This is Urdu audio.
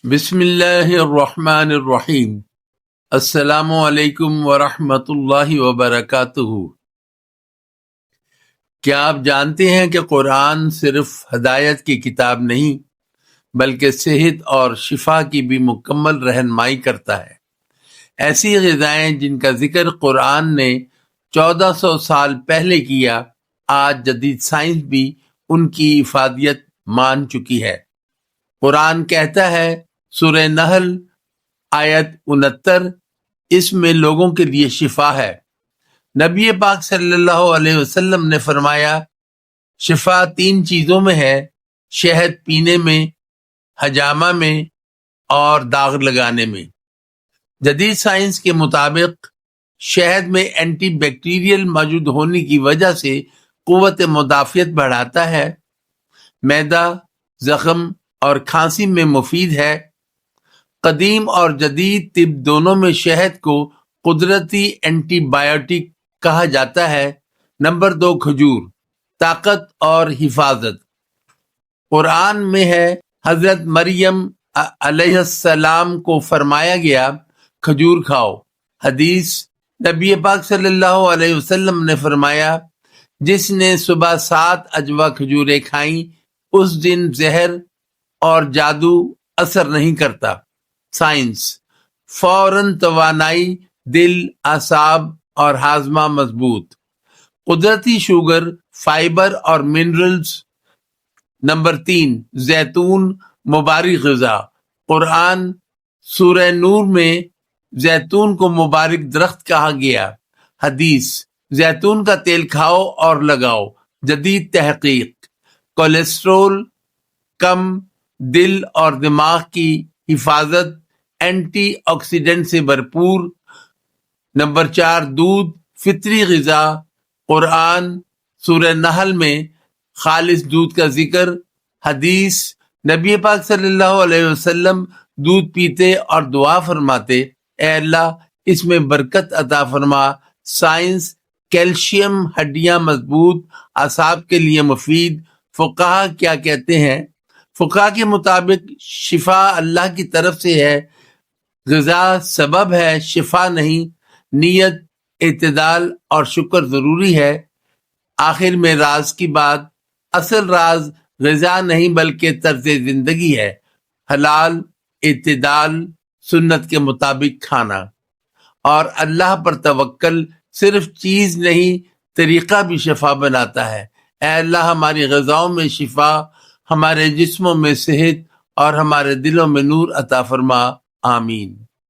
بسم اللہ الرحمن الرحیم۔ السلام علیکم ورحمۃ اللہ وبرکاتہ۔ کیا آپ جانتے ہیں کہ قرآن صرف ہدایت کی کتاب نہیں بلکہ صحت اور شفا کی بھی مکمل رہنمائی کرتا ہے۔ ایسی غذائیں جن کا ذکر قرآن نے 1400 سال پہلے کیا، آج جدید سائنس بھی ان کی افادیت مان چکی ہے۔ قرآن کہتا ہے، سورہ نحل آیت 69، اس میں لوگوں کے لیے شفا ہے۔ نبی پاک صلی اللہ علیہ وسلم نے فرمایا، شفا 3 چیزوں میں ہے: شہد پینے میں، حجامہ میں اور داغ لگانے میں۔ جدید سائنس کے مطابق شہد میں اینٹی بیکٹیریل موجود ہونے کی وجہ سے قوت مدافعت بڑھاتا ہے، معدہ، زخم اور کھانسی میں مفید ہے۔ قدیم اور جدید طب دونوں میں شہد کو قدرتی اینٹی بایوٹک کہا جاتا ہے۔ نمبر 2، کھجور، طاقت اور حفاظت۔ قرآن میں ہے، حضرت مریم علیہ السلام کو فرمایا گیا، کھجور کھاؤ۔ حدیث، نبی پاک صلی اللہ علیہ وسلم نے فرمایا، جس نے صبح 7 اجوا کھجوریں کھائیں اس دن زہر اور جادو اثر نہیں کرتا۔ سائنس، فوراً توانائی، دل، اعصاب اور ہاضمہ مضبوط۔ قدرتی شوگر، فائبر اور منرلز۔ نمبر 3، زیتون، مبارک غذا۔ قرآن سورہ نور میں زیتون کو مبارک درخت کہا گیا۔ حدیث، زیتون کا تیل کھاؤ اور لگاؤ۔ جدید تحقیق، کولیسٹرول کم، دل اور دماغ کی حفاظت، اینٹی آکسیڈنٹ سے بھرپور۔ نمبر 4، دودھ، فطری غذا۔ قرآن سورہ نحل میں خالص دودھ کا ذکر۔ حدیث، نبی پاک صلی اللہ علیہ وسلم دودھ پیتے اور دعا فرماتے، اے اللہ اس میں برکت عطا فرما۔ سائنس، کیلشیم ہڈیاں مضبوط، اعصاب کے لیے مفید۔ فقہا کیا کہتے ہیں؟ فقہا کے مطابق شفا اللہ کی طرف سے ہے، غذا سبب ہے، شفا نہیں۔ نیت، اعتدال اور شکر ضروری ہے۔ آخر میں راز کی بات، اصل راز غذا نہیں بلکہ طرز زندگی ہے۔ حلال، اعتدال، سنت کے مطابق کھانا اور اللہ پر توکل صرف چیز نہیں، طریقہ بھی شفا بناتا ہے۔ اے اللہ ہماری غذاؤں میں شفا، ہمارے جسموں میں صحت اور ہمارے دلوں میں نور عطا فرما۔ آمین۔